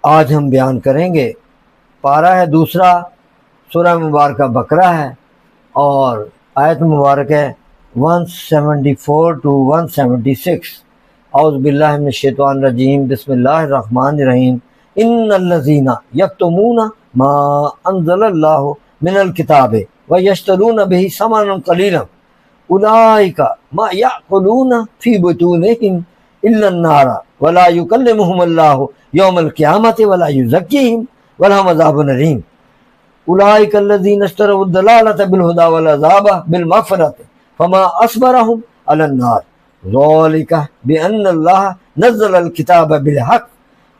آج ہم بیان کریں گے۔ پارہ ہے دوسرا، سورہ مبارکہ بقرہ ہے، اور آیت مبارک ہے 174 to 176۔ اعوذ باللہ من الشیطان الرجیم، بسم اللہ الرحمن الرحیم۔ ان الذین یکتمون ما انزل اللہ من الکتاب ویشترون بہ ثمنا قلیلا اولئک ما یأکلون فی بطونہم الا النار ولا یکلمہم اللہ یوم القیامۃ ولا یزکیہم ولہم عذاب علیم۔ اولئک الذین اشتروا الضلالۃ بالہدی والعذاب بالمغفرۃ فما اصبرہم علی النار ذلک بأن اللہ نزل الکتاب بالحق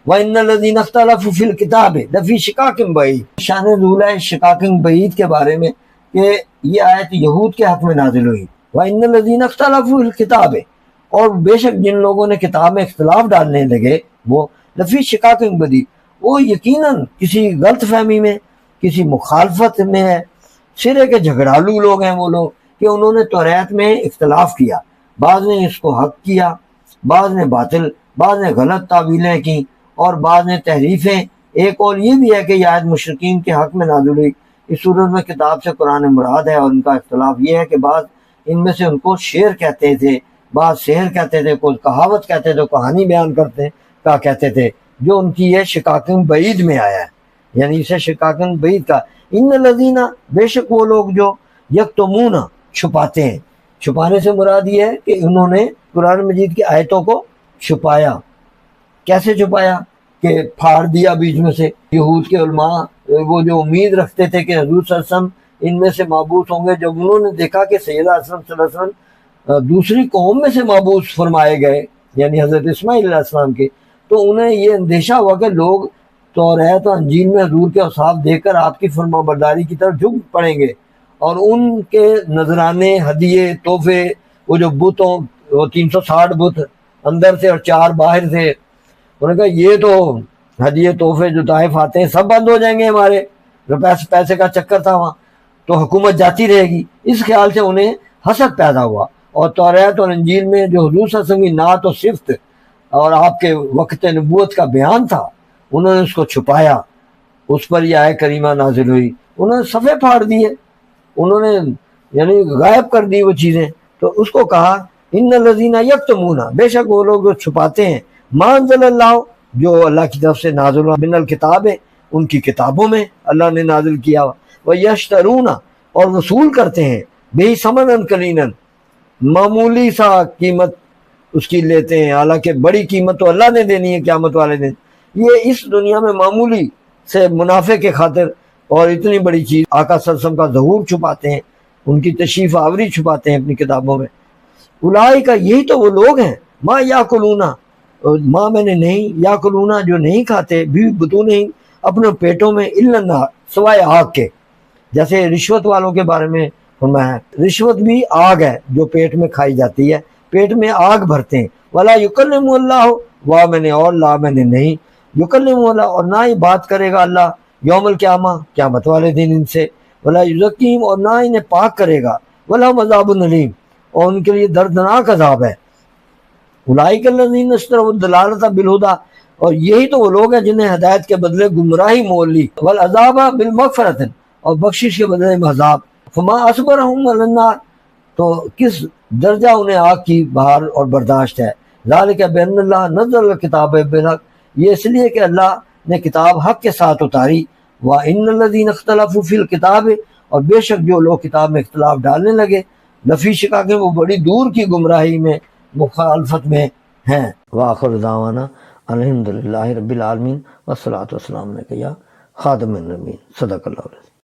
وَإِنَّ الَّذِينَ اخْتَلَفُوا فِي الْكِتَابِ لَفِي شِقَاقٍ بَعِيدٍ۔ شان نزول ہے شقاق بعید کے بارے میں کہ یہ آیت یہود کے حق میں نازل ہوئی۔ وَإِنَّ الَّذِينَ اخْتَلَفُوا فِي الْكِتَابِ، اور بے شک جن لوگوں نے کتاب میں اختلاف ڈالنے لگے وہ لفی شقاق بعید، وہ یقیناً کسی غلط فہمی میں، کسی مخالفت میں ہے۔ سرے کے جھگڑالو لوگ ہیں وہ لوگ کہ انہوں نے توریت میں اختلاف کیا، بعض نے اس کو حق کیا، بعض نے باطل، بعض نے غلط تعویلیں کی، اور بعض نے تحریفیں۔ ایک اور یہ بھی ہے کہ یہ آیت مشرکین کے حق میں نازل ہوئی۔ اس صورت میں کتاب سے قرآن مراد ہے، اور ان کا اختلاف یہ ہے کہ بعض ان میں سے ان کو شعر کہتے تھے، بعض شعر کہتے تھے، کوئی کہاوت کہتے تھے، کہانی بیان کرتے کا کہتے تھے، جو ان کی یہ شقاق بعید میں آیا ہے، یعنی اسے شقاق بعید کا۔ ان الذین، بے شک وہ لوگ جو یکتمون، چھپاتے ہیں۔ چھپانے سے مراد یہ ہے کہ انہوں نے قرآن مجید کی آیتوں کو چھپایا۔ کیسے چھپایا؟ کہ پھاڑ دیا بیچ میں سے۔ یہود کے علماء وہ جو امید رکھتے تھے کہ حضور صلی اللہ علیہ وسلم ان میں سے مابعوث ہوں گے، جب انہوں نے دیکھا کہ سیدنا اسلم صلی اللہ علیہ وسلم دوسری قوم میں سے مابعوث فرمائے گئے، یعنی حضرت اسماعیل علیہ السلام کے، تو انہیں یہ اندیشہ ہوا کہ لوگ توریت و انجیل میں حضور کے اوصاف دیکھ کر آپ کی فرما برداری کی طرف جھک پڑیں گے، اور ان کے نذرانے، ہدیے، تحفے، وہ جو بتوں، وہ 360 بت اندر سے اور 4 باہر سے، انہوں نے کہا یہ تو ہدیے تحفے جو طائف آتے ہیں سب بند ہو جائیں گے، ہمارے جو پیسے کا چکر تھا وہاں، تو حکومت جاتی رہے گی۔ اس خیال سے انہیں حسد پیدا ہوا، اور توریت اور انجیل میں جو حضور صلی اللہ علیہ وسلم کی نعت و صفت اور آپ کے وقت نبوت کا بیان تھا، انہوں نے اس کو چھپایا۔ اس پر یہ آیت کریمہ نازل ہوئی۔ انہوں نے صفحے پھاڑ دیے، انہوں نے یعنی غائب کر دی وہ چیزیں۔ تو اس کو کہا ان الذین یکتمون، بے شک وہ لوگ جو چھپاتے ہیں، ما انزل اللہ، جو اللہ کی طرف سے نازل ہوا، من الکتاب، ان کی کتابوں میں اللہ نے نازل کیا، ویشترون، اور وصول کرتے ہیں، بہ ثمنا قلیلا، معمولی سا قیمت اس کی لیتے ہیں، حالانکہ بڑی قیمت تو اللہ نے دینی ہے قیامت والے دن۔ یہ اس دنیا میں معمولی سے منافع کے خاطر اور اتنی بڑی چیز آقا صلی اللہ علیہ وسلم کا ظہور چھپاتے ہیں، ان کی تشریف آوری چھپاتے ہیں اپنی کتابوں میں۔ اولئک، یہی تو وہ لوگ ہیں، ما یاکلون، ماں میں نے نہیں، یا کلونا، جو نہیں کھاتے، بھی بطون نہیں، اپنے پیٹوں میں، الا النار، سوائے آگ کے۔ جیسے رشوت والوں کے بارے میں فرمایا ہے، رشوت بھی آگ ہے جو پیٹ میں کھائی جاتی ہے، پیٹ میں آگ بھرتے ہیں۔ ولا یکلم اللہ، وا میں نے اور لا میں نے نہیں، یکلم اللہ، اور نہ ہی بات کرے گا اللہ یوم القیامہ، قیامت والے دن ان سے، ولا یزکیہم، اور نہ انہیں پاک کرے گا، ولہم عذاب علیم، اور ان کے لیے دردناک عذاب ہے۔ اولئک الذین اشتروا الضلالۃ بالہدی، اور یہی تو وہ لوگ ہیں جنہیں ہدایت کے بدلے گمراہی مول لی، والعذاب بالمغفرۃ، اور بخشش کے بدلے میں عذاب۔ فما اصبرہم علی النار، تو کس درجہ انہیں آگ کی بہار اور برداشت ہے۔ ذالک بان اللہ نزل الکتاب بالحق، یہ اس لیے کہ اللہ نے کتاب حق کے ساتھ اتاری۔ وان الذین اختلفوا فی الکتاب، اور بے شک جو لوگ کتاب میں اختلاف ڈالنے لگے، لفی شقاق، وہ بڑی دور کی گمراہی میں، مخالفت میں ہیں۔ وآخر دعوانا الحمدللہ رب العالمین، والصلاۃ والسلام علیک یا خاتم النبیین، صدق اللہ علیہ۔